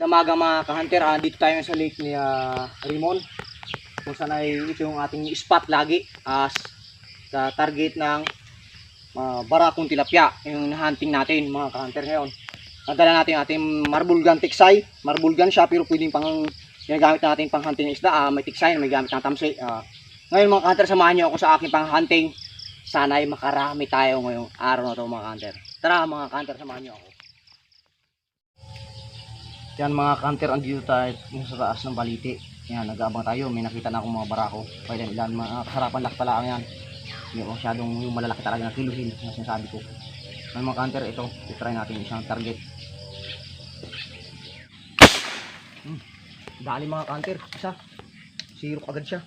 Damaga mga ka-hunter, dito tayo sa lake ni Rimon, kung saan ay ito yung ating spot lagi sa target ng barakong tilapia, yung hunting natin mga ka-hunter. Ngayon nadala natin ating marble gun tiksay. Marble gun siya pero pwedeng pang ginagamit natin pang hunting ng isda. May tiksay, may gamit ng tamsi. Ngayon mga ka-hunter, samahan nyo ako sa aking pang hunting. Sana ay makarami tayo ngayong araw na ito mga ka-hunter. Tara mga ka-hunter, samahan nyo ako. Yan mga ka-hunter, andito tayo sa taas ng baliti. Yan, nag-aabang tayo. May nakita na akong mga barako. Pwede ilan, mga kasarapan laki pala yan. Hindi ko masyadong yung malalaki talaga na kiluhin na sinasabi ko. May mga ka-hunter, ito, itry natin isang target. Dali mga ka-hunter, isa. Sirok agad siya.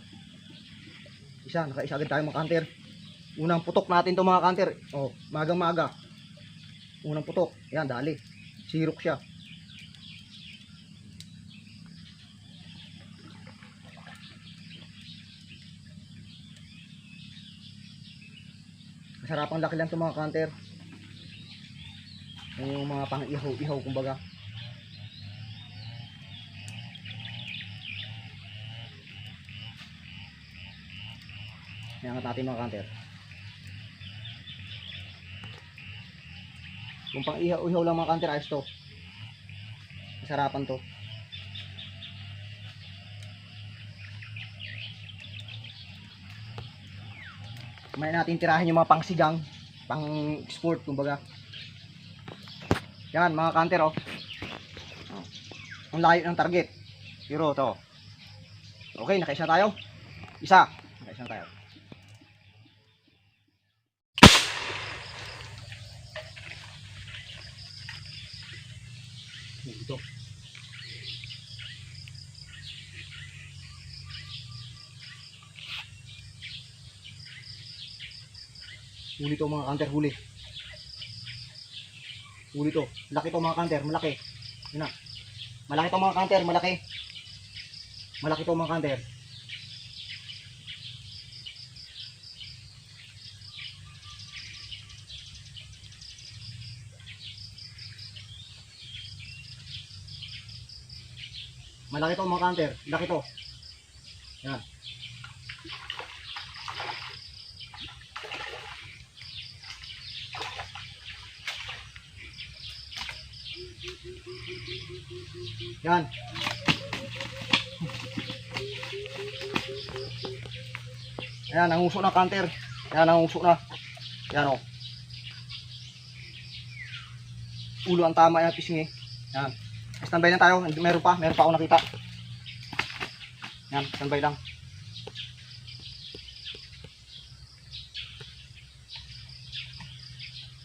Isa, nakaisa agad tayo mga ka-hunter. Unang putok natin to mga ka-hunter. Oh, magang maga. Unang putok. Yan, dali. Sirok siya. Masarapang laki lang ito mga ka-hunter. Yung mga pang ihaw-ihaw kumbaga. Iangat natin mga ka-hunter. Kung pang ihaw-ihaw lang mga ka-hunter, ayos to. Masarapan to. May natin tirahin yung mga pangsigang, pang export kumbaga. Yan mga ka-hunter, oh. Ang layo ng target. Pero to. Okay, nakaisa tayo. Isa. Nakaisa tayo. Dito. Huli to mga ka-hunter, huli. Huli to. Laki to mga ka-hunter, malaki. Yun na. Malaki to mga ka-hunter, malaki. Malaki to mga ka-hunter. Malaki to mga ka-hunter, laki to. Yan. Yan. Ayan, nangusok na ka-hunter. Ayan, nangusok na. Yan o. Ulo ang tama yung fishing eh. Yan. Standby lang tayo. Meron pa ako nakita. Yan, standby lang.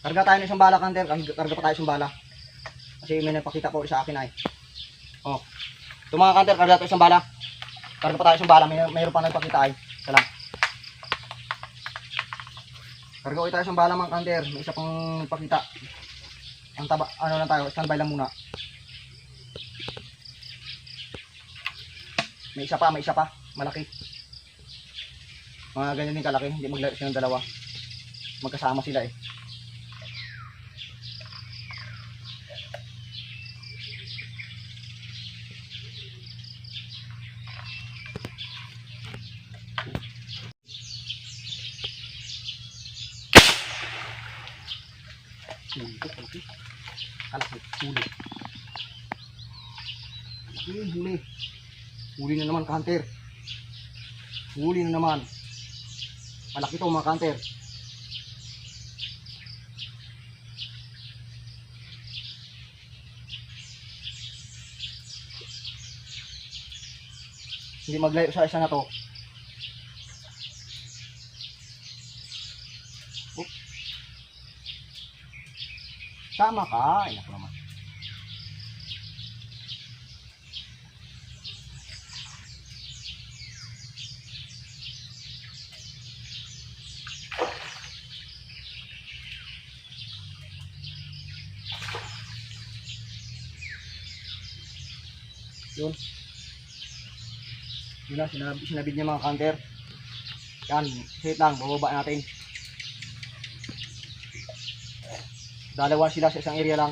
Karga tayo ng isang bala ka-hunter. Karga pa tayo isang bala. Kasi may napakita po sa akin ay. Oh. Ito mga ka-hunter, karga tayo isang bala. Karga pa tayo isang bala. Mayroon pa nagpakita ay. Isa lang. Karga ulit tayo isang bala mga ka-hunter. May isa pang pakita. Ang taba, ano lang tayo, standby lang muna. May isa pa, malaki. Mga ganyan din kalaki, hindi maglayo silang dalawa. Magkasama sila eh. Huli. Huli na naman ka-hunter. Huli na naman. Malaki to mga ka-hunter. Hindi maglayo sa isa na to. Sama ka. Ay, naku naman. Yun. Yun na, sinabid niya mga ka-hunter. Yan, hit lang, bababa natin. Dalawa sila sa isang area lang.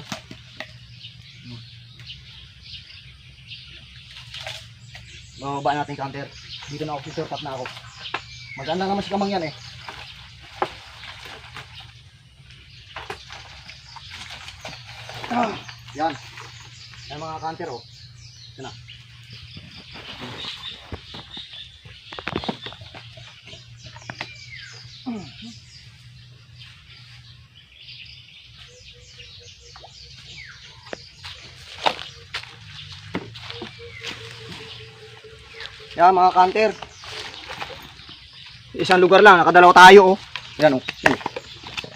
Bababa natin counter. Dito na ako, si Sir, tap na ako. Maganda naman si Kamang yan eh. Yan. Yan mga counter oh. Yan na. Yan mga counter. Isang lugar lang, nakadalawa tayo oh. Yan oh. Yan.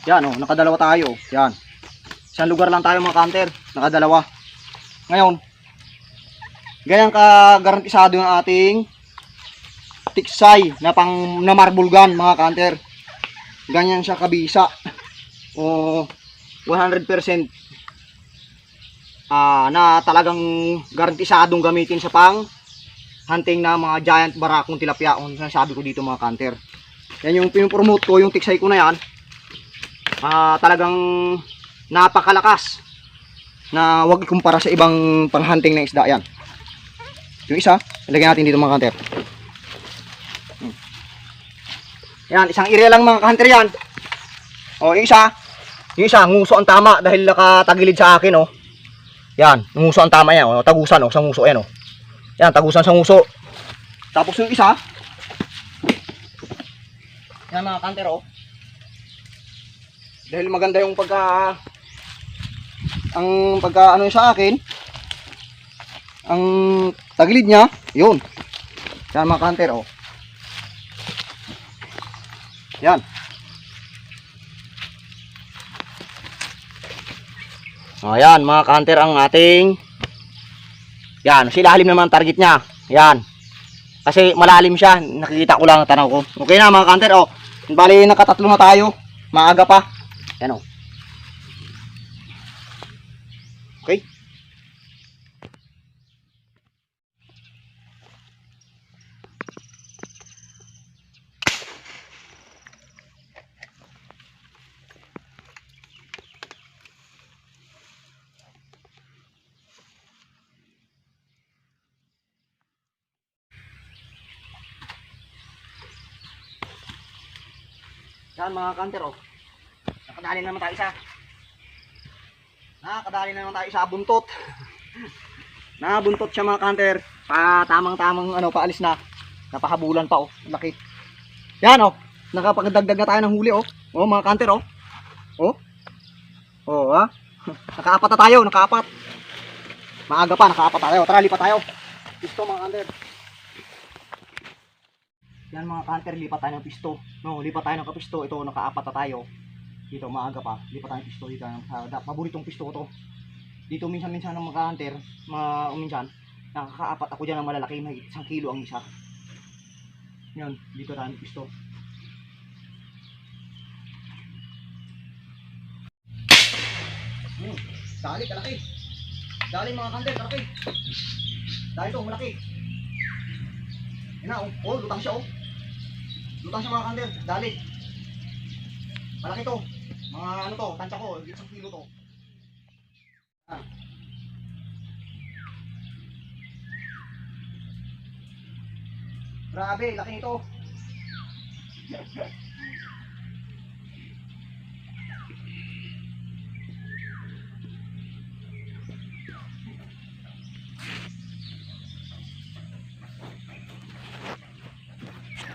Yan oh, nakadalawa tayo oh. Yan. Isang lugar lang tayo mga counter, nakadalawa. Ngayon, ganyan ka garantisado yung ating tiksay na na marble gun mga counter. Ganyan siya kabisa. O 100% na talagang garantisadong gamitin sa pang hunting na mga giant barakong tilapia. Kung sabi ko dito mga counter. Yan yung pinopromote ko, yung tiksay ko na yan. Talagang napakalakas na wag ikumpara sa ibang panghunting na isda. Yan. Yung isa, ilagay natin dito mga counter. Yan, isang area lang mga counter yan. O, yung isa, nguso ang tama dahil nakatagilid sa akin, oh. Yan, nguso ang tama yan, oh. Tagusan, oh, sa nguso, yan, oh. Yan, tagusan sa nguso. Tapos yung isa, yan mga counter, oh. Dahil maganda yung ano sa akin, ang tagilid niya, yun. Yan mga counter, oh. Yan. O yan mga counter ang ating. Yan, silalim naman ang target niya. Yan. Kasi malalim siya, nakikita ko lang ang tanaw ko. Okay na mga counter, oh. Bali nakatatlo na tayo. Maaga pa. Yan oh. Okay. Yan mga counter oh. Nakadali naman tayo isa. Nakadali naman tayo isa buntot. Nabuntot siya mga counter. Tamang-tamang ano paalis na. Napahabulan pa oh. Laki. Yan oh. Nakapagdagdag na tayo ng huli oh. Oh mga counter oh. Oh. Oh ha. Nakaapat na tayo, nakaapat. Maaga pa, nakaapat tayo. Tara, lipat tayo. Pisto mga counter. Yan mga counter, lipat tayo ng pisto. No, lipat tayo ng kapisto. Ito, nakaapat na tayo. Dito, maaga pa. Lipat tayo ng pisto dito. Paboritong pisto ko to. Dito minsan-minsan ng mga counter, minsan, nakakaapat ako dyan ng malalaki. May 1 kilo ang isa. Yan, dito tayo ng pisto. Dali, kalaki. Dali mga counter, kalaki. Dali to, malaki. Yan na, oh, lutang siya oh. Lutang siya mga counter, dali. Malaki to. Mga ano to, tansya ko, 1 kilo to. Grabe, laki nito.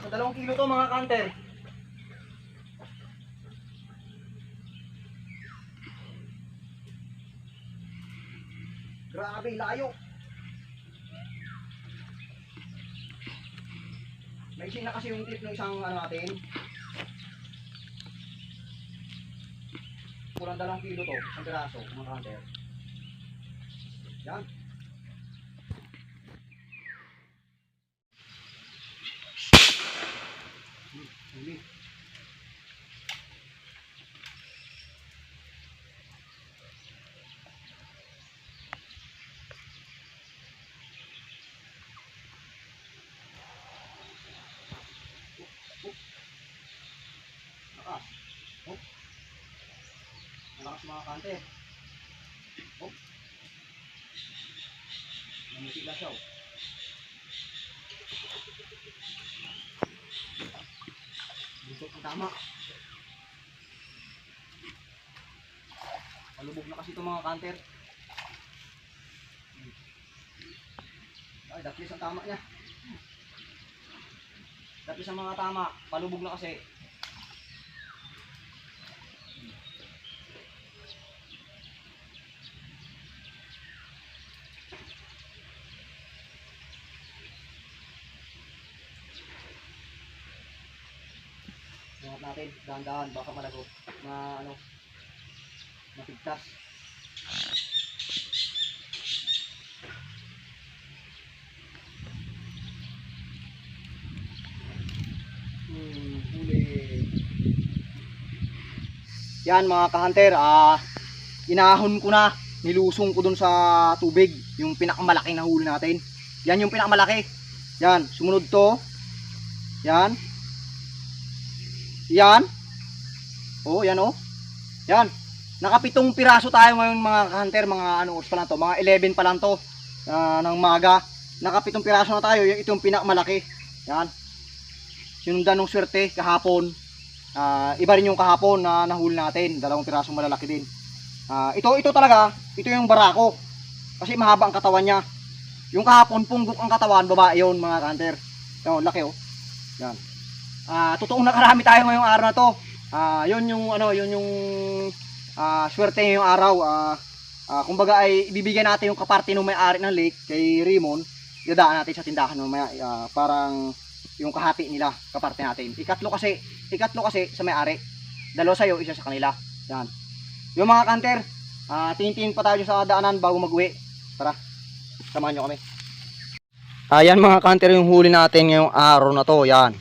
Sa 2 kilo to mga counter. Grabe, layo. May isin na kasi yung clip ng isang ano natin. Kurang 2 kilo to, isang piraso mga counter. Yan. Huli. Malakas mga kante. Oh. Namusila siya oh. Ito ang tama. Palubog na kasi itong mga counter. Ay, daklis ang tama niya. Daklis ang mga tama. Palubog na kasi. Ingat natin, dahan-dahan, baka malago na ano, mapigtas. Huli. Yan mga ka-hunter, inahon ko na, nilusong ko dun sa tubig, yung pinakamalaki na huli natin. Yan yung pinakamalaki. Yan, sumunod to. Yan. Yan. Oh, yan oh. Yan. Nakapitong piraso tayo ngayon mga ka-hunter, mga ano oras pa lang to, mga 11 pa lang to ng maga. Nakapitong piraso na tayo, yung itong pinakamalaki. Yan. Sinundan ng swerte kahapon. Iba rin yung kahapon na nahuli natin, 2 pirasong malalaki din. Ito talaga, ito yung barako. Kasi mahaba ang katawan niya. Yung kahapon punggok ang katawan, babae yun mga ka-hunter. Yan, laki oh. Yan. Totoong nakarami tayo ngayong araw na to. Yun yung swerte ngayong araw. Kumbaga ay ibibigay natin yung kaparte ng may-ari ng lake kay Raymond. Dadaan natin sa tindahan mamaya. Parang yung kahati nila, kaparte natin. Ikatlo kasi sa may-ari. 2 sa'yo, 1 sa kanila. Yan. Yung mga kanter, tingin-tingin pa tayo sa daanan bago mag-uwi. Tara, samahan nyo kami. Ayan mga kanter, yung huli natin ngayong araw na to. Yan.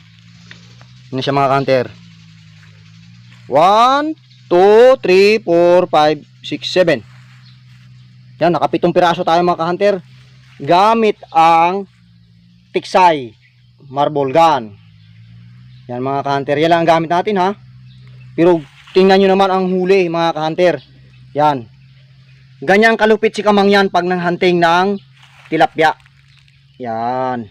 Yan siya mga kanter. 1, 2, 3, 4, 5, 6, 7. Yan, nakapitong piraso tayo mga kanter. Gamit ang tiksay, marble gun. Yan mga ka-hunter, yan lang ang gamit natin ha. Pero tingnan nyo naman ang huli mga ka-hunter. Yan. Ganyan kalupit si Kamang yan pag nanghunting ng tilapia. Yan.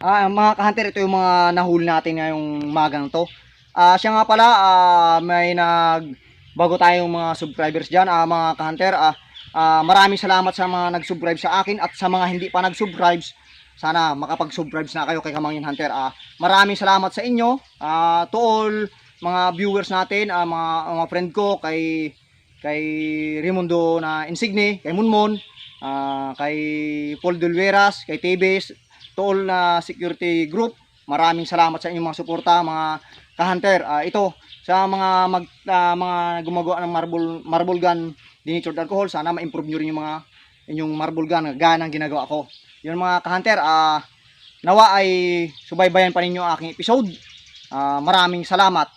Mga ka-hunter, ito yung mga nahuli natin ngayong magang to. Siya nga pala, bago tayong mga subscribers dyan, mga ka-hunter. Maraming salamat sa mga nag-subscribe sa akin at sa mga hindi pa nag-subscribe. Sana makapag-subscribe na kayo kay Kamangyan Hunter. Maraming salamat sa inyo. To all mga viewers natin, mga friend ko, kay Raimundo na Insigne, kay Munmon, kay Paul Dulveras, kay Tebes, to all na security group. Maraming salamat sa inyong mga suporta, mga ka-hunter. Ito sa mga gumagawa ng marble gun denatured alcohol, sana ma-improve nyo rin yung mga inyong marble gun ganang ginagawa ko. Yun mga ka-hunter, nawa ay subaybayan pa ninyo ang aking episode. Maraming salamat.